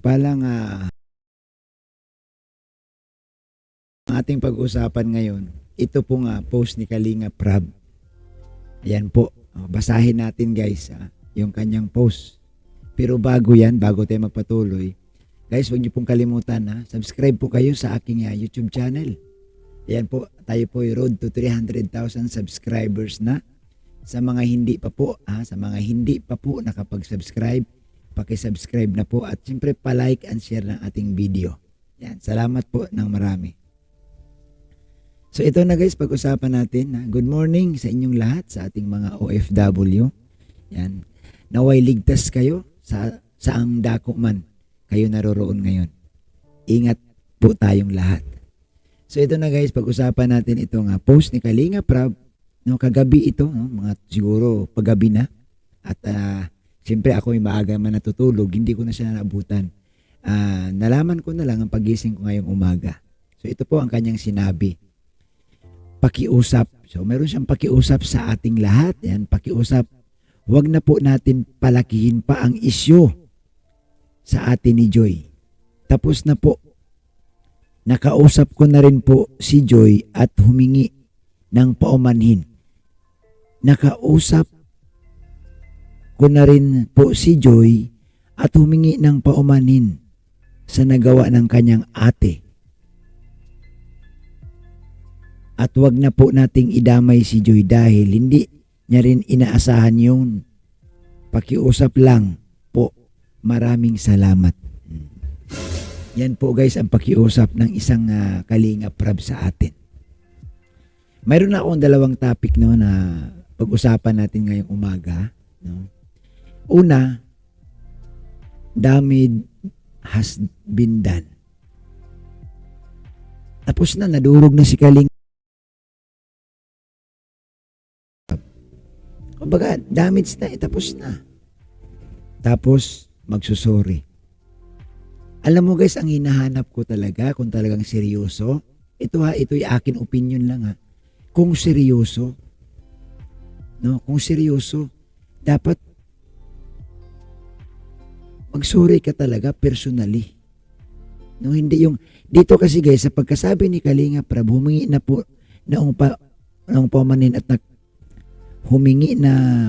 mapagpalang ating pag-usapan ngayon. Ito po nga post ni Kalinga Prab. Ayan po. Basahin natin guys yung kanyang post. Pero bago yan, bago tayo magpatuloy, guys, huwag niyo pong kalimutan subscribe po kayo sa aking YouTube channel. Ayan po, tayo po yung road to 300,000 subscribers na. Sa mga hindi pa po, nakapag-subscribe, paki-subscribe na po at siyempre pa-like and share ng ating video. Yan, salamat po ng marami. So ito na guys, pag-usapan natin. Good morning sa inyong lahat, sa ating mga OFW. Yan. Naway ligtas kayo sa saang dako man kayo naroroon ngayon. Ingat po tayong lahat. So ito na guys, pag-usapan natin itong post ni Kalinga Prab. No, kagabi ito, mga siguro paggabi na. At siyempre ako yung maaga man natutulog, hindi ko na siya naabutan. Nalaman ko na lang ang pagising ko ngayong umaga. So ito po ang kanyang sinabi. Pakiusap. So meron siyang pakiusap sa ating lahat. Yan, pakiusap. Huwag na po natin palakihin pa ang isyu sa atin ni Joy. Tapos na po. Nakausap ko na rin po si Joy at humingi ng paumanhin. Nakausap ko na rin po si Joy at humingi ng paumanhin sa nagawa ng kanyang ate. At wag na po nating idamay si Joy dahil hindi niya rin inaasahan yun. Pakiusap lang po. Maraming salamat. Yan po guys ang pakiusap ng isang Kalinga Prab sa atin. Mayroon na akong dalawang topic na pag-usapan natin ngayong umaga. No? Una, damage has been done. Tapos na, nadurog na si Kalinga. Kumbaga, damage na, tapos na. Tapos, magsusorry. Alam mo guys, ang hinahanap ko talaga, kung talagang seryoso, ito'y akin opinion lang Kung seryoso, kung seryoso, dapat magsorry ka talaga personally. No, hindi yung dito kasi guys, sa pagkasabi ni Kalinga Prab, humingi na po ng paumanhin at humingi na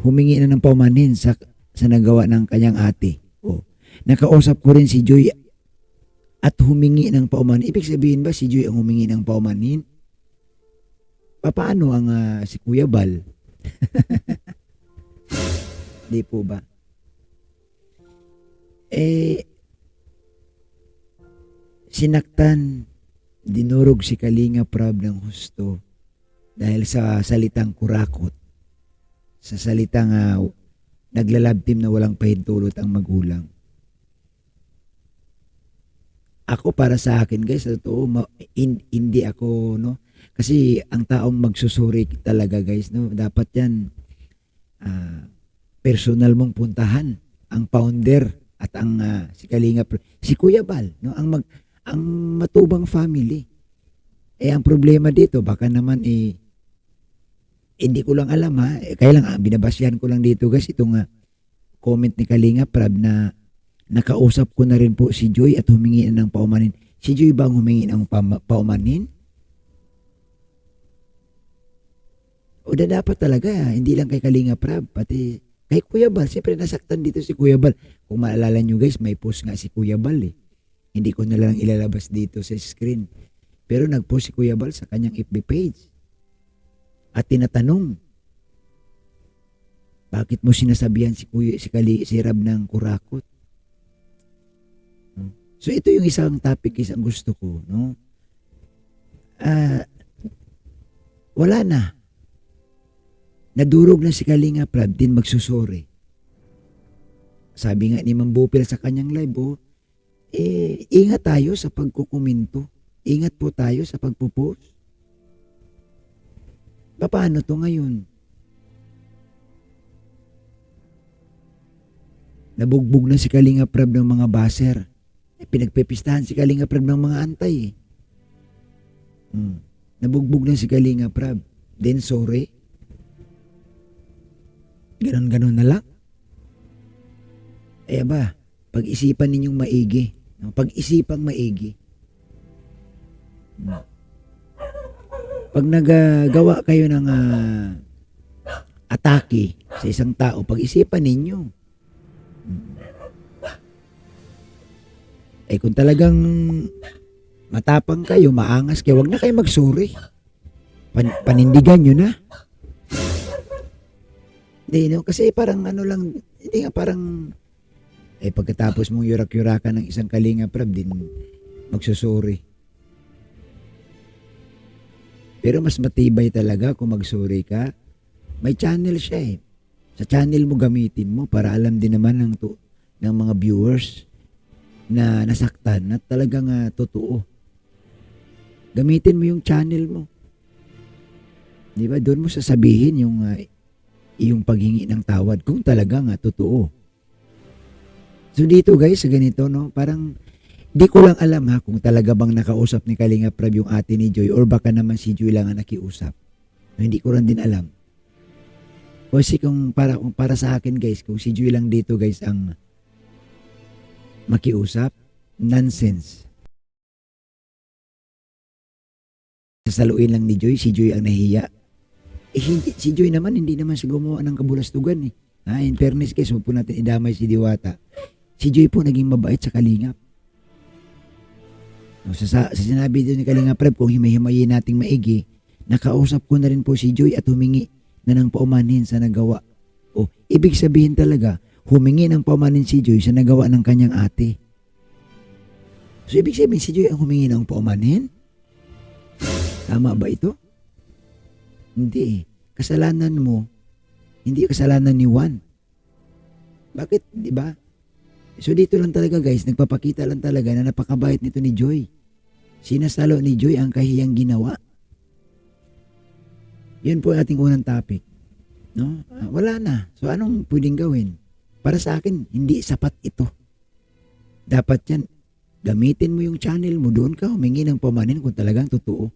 ng paumanhin sa nagawa ng kanyang ate. Nakausap ko rin si Joy at humingi ng paumanhin. Ibig sabihin ba si Joy ang humingi ng paumanhin? Paano ang si Kuya Bal? Di po ba? Sinaktan, dinurog si Kalinga Prab ng husto dahil sa salitang kurakot. Sa salitang naglalabtim na walang pahintulot ang magulang. Ako para sa akin guys, totoo, hindi ako kasi ang taong magsusuri talaga guys, dapat yan personal mong puntahan ang founder at ang si Kalinga, si Kuya Bal, ang matubang family. Ang problema dito baka naman hindi ko lang alam kaya lang binabasyan ko lang dito guys itong comment ni Kalinga Prab na nakausap ko na rin po si Joy at humingi ng paumanhin. Si Joy ba ang humingi ng paumanhin? O dapat talaga, hindi lang kay Kalinga Prab, pati kay Kuya Bal. Siyempre nasaktan dito si Kuya Bal. Kung maalala nyo guys, may post nga si Kuya Bal Hindi ko na lang ilalabas dito sa screen. Pero nag-post si Kuya Bal sa kanyang FB page. At tinatanong, bakit mo sinasabihan si Rab ng kurakot? So ito yung isang topic, isang gusto ko. Wala na. Nadurog na si Kalinga Prab, din magsusori. Sabi nga ni Ma'am Bopel sa kanyang live, ingat tayo sa pagkukomento. Ingat po tayo sa pagpo-post. Paano to ngayon? Nabugbog na si Kalinga Prab ng mga baser. Pinagpepistahan si Kalinga Prab ng mga antay. Nabugbog na si Kalinga Prab. Then sorry. Ganon-ganon na lang. Ba, Pag-isipan ninyong maigi. No? Pag-isipang maigi. Pag nagagawa kayo ng atake sa isang tao, pag-isipan ninyo. Eh kung talagang matapang kayo, maangas kayo, wag na kayo magsuri. Panindigan nyo na. Hindi, no? Kasi parang ano lang, hindi nga parang, pagkatapos mong yurak-yurakan ng isang Kalinga Prab, din magsusuri. Pero mas matibay talaga kung magsuri ka. May channel siya eh. Sa channel mo gamitin mo para alam din naman ng mga viewers na nasaktan na talagang totoo. Gamitin mo yung channel mo. Di ba? Doon mo sasabihin yung paghingi ng tawad kung talagang totoo. So dito guys, sa ganito, no, parang di ko lang alam kung talaga bang nakausap ni Kalinga Prab yung ate ni Joy or baka naman si Joy lang ang nakiusap. No, hindi ko rin din alam. Kasi kung para sa akin guys, kung si Joy lang dito guys ang makiusap, nonsense. Sasaluin lang ni Joy, si Joy ang nahiya. Si Joy naman, hindi naman siya gumawa ng kabulastugan eh. In fairness guys, huwag po natin idamay si Diwata. Si Joy po naging mabait sa Kalingap. No, sa sinabi din ni Kalinga Prab, kung himay-himayin nating maigi, nakausap ko na rin po si Joy at humingi na ng paumanhin sa nagawa. O, ibig sabihin talaga, humingi ng paumanhin si Joy sa nagawa ng kanyang ate. So, ibig sabihin si Joy ang humingi ng paumanhin? Tama ba ito? Hindi. Kasalanan mo, hindi kasalanan ni Juan. Bakit? Di ba? So dito lang talaga guys, nagpapakita lang talaga na napakabait nito ni Joy. Sinasalo ni Joy ang kahiyang ginawa. Yun po ating unang topic. No? Wala na. So anong pwedeng gawin? Para sa akin, hindi sapat ito. Dapat yan, gamitin mo yung channel mo, doon ka humingi ng paumanhin kung talagang totoo.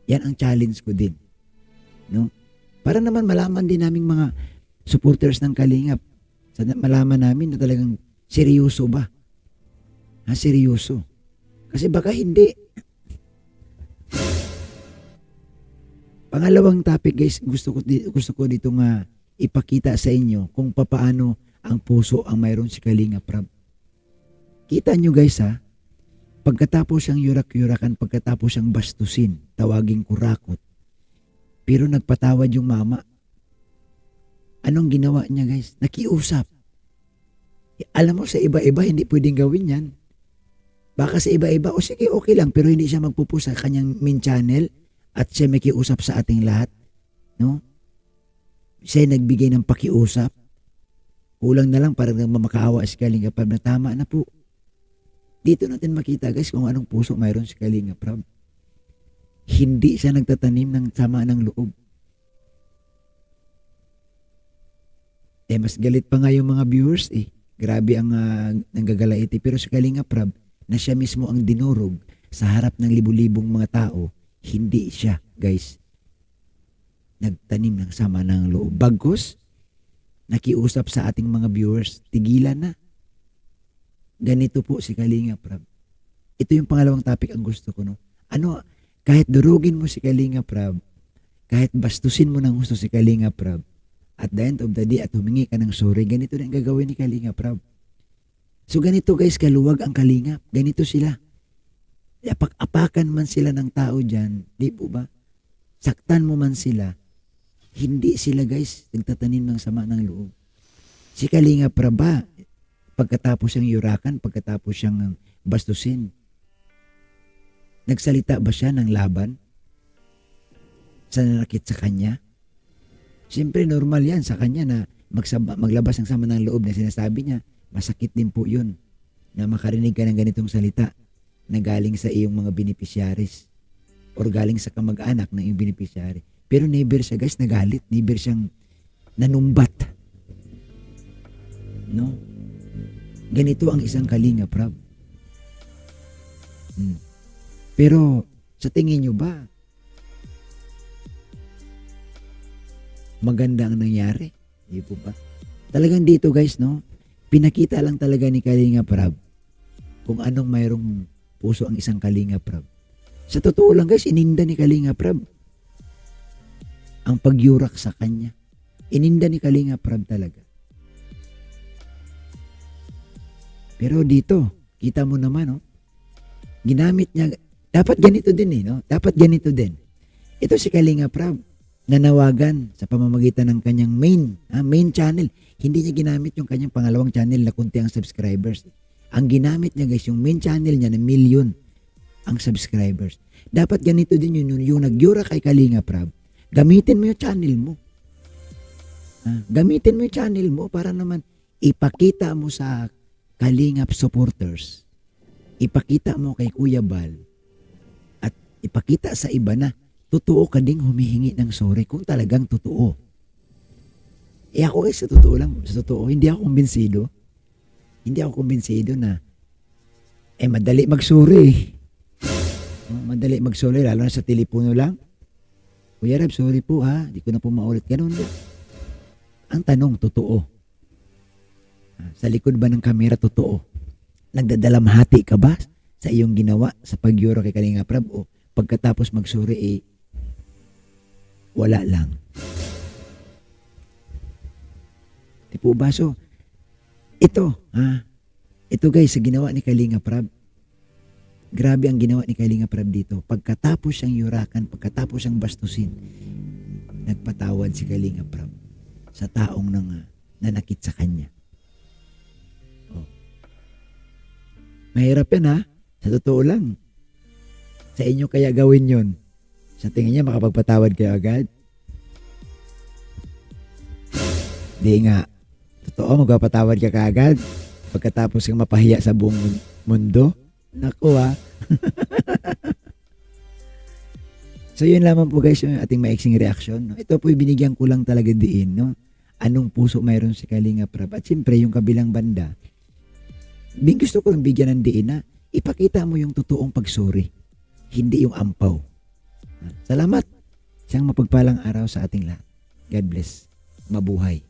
Yan ang challenge ko din. No? Para naman malaman din naming mga supporters ng Kalingap. Malaman namin na talagang seryoso ba? Seryoso. Kasi baka hindi. Pangalawang topic guys, gusto ko dito nga ipakita sa inyo kung papaano ang puso ang mayroon si Kalinga Prab. Kita nyo guys pagkatapos siyang yurak-yurakan, pagkatapos siyang bastusin, tawaging kurakot, pero nagpatawad yung mama. Anong ginawa niya guys? Nakiusap. Alam mo, sa iba-iba, hindi pwedeng gawin yan. Baka sa iba-iba, sige, okay lang, pero hindi siya magpupusa sa kanyang main channel at siya may kiusap sa ating lahat. No? Siya nagbigay ng pakiusap. Kulang na lang para mamakaawa si Kalinga Prab na tama na po. Dito natin makita guys kung anong puso mayroon si Kalinga Prab. Hindi siya nagtatanim ng sama ng loob. Mas galit pa nga yung mga viewers Grabe ang nanggagalaiti. Pero si Kalinga Prab, na siya mismo ang dinurog sa harap ng libu-libong mga tao, hindi siya, guys, nagtanim ng sama ng loob. Bagkus, nakiusap sa ating mga viewers, tigilan na. Ganito po si Kalinga Prab. Ito yung pangalawang topic ang gusto ko, no? Kahit durugin mo si Kalinga Prab, kahit bastusin mo ng gusto si Kalinga Prab, at the end of the day at humingi ka ng sorry, ganito na ang gagawin ni Kalinga Prab. So ganito guys, kaluwag ang Kalingap. Ganito sila. Apak-apakan man sila ng tao dyan, di po ba? Saktan mo man sila, hindi sila guys nagtatanim ng sama ng loob. Si Kalinga Prab ba, pagkatapos siyang yurakan, pagkatapos siyang bastusin, nagsalita ba siya ng laban sa nanakit sa kanya? Siyempre, normal yan sa kanya na maglabas ng sama ng loob na sinasabi niya. Masakit din po yun na makarinig ka ng ganitong salita na galing sa iyong mga beneficiaries or galing sa kamag-anak ng iyong beneficiary. Pero never siya guys nagalit. Never siyang nanumbat. No? Ganito ang isang Kalinga Prab. Pero sa tingin nyo ba, maganda ang nangyari? Di po ba? Talagang dito guys, no? Pinakita lang talaga ni Kalinga Prab kung anong mayroong puso ang isang Kalinga Prab. Sa totoo lang guys, ininda ni Kalinga Prab ang pagyurak sa kanya. Ininda ni Kalinga Prab talaga. Pero dito, kita mo naman, ginamit niya, dapat ganito din no? Dapat ganito din. Ito si Kalinga Prab, nanawagan sa pamamagitan ng kanyang main channel. Hindi niya ginamit yung kanyang pangalawang channel na kunti ang subscribers. Ang ginamit niya guys, yung main channel niya na million ang subscribers. Dapat ganito din yung nagyura kay Kalinga Prab. Gamitin mo yung channel mo. Gamitin mo yung channel mo para naman ipakita mo sa Kalingap supporters. Ipakita mo kay Kuya Bal at ipakita sa iba na totoo ka ding humihingi ng sorry kung talagang totoo. Ako guys, sa totoo, hindi ako kumbinsido. Hindi ako kumbinsido na madali magsuri. Madali magsuri, lalo na sa telepono lang. Kuya Rab, sorry po di ko na po maulit. Ganun lang. Ang tanong, totoo. Sa likod ba ng kamera, totoo? Nagdadalamhati ka ba sa iyong ginawa sa pagyuro kay Kalinga Prab o pagkatapos magsuri wala lang? Di po ba? So, ito guys, sa ginawa ni Kalinga Prab, grabe ang ginawa ni Kalinga Prab dito. Pagkatapos siyang yurakan, pagkatapos siyang bastusin, nagpatawad si Kalinga Prab sa taong nanakit sa kanya. Mahirap yan sa totoo lang. Sa inyo kaya gawin yon? Sa tingin niya makapagpatawad kayo agad? Di nga. Totoo, magpapatawad ka kaagad pagkatapos kang mapahiya sa buong mundo? Naku So yun lamang po guys yung ating maiksing reaction. Ito po binigyan ko lang talaga diin. Anong puso mayroon si Kalinga Prab. At siyempre yung kabilang banda, gusto ko lang bigyan ng diin na ipakita mo yung totoong pagsuri. Hindi yung ampaw. Salamat. Siyang mapagpalang araw sa ating lahat. God bless. Mabuhay.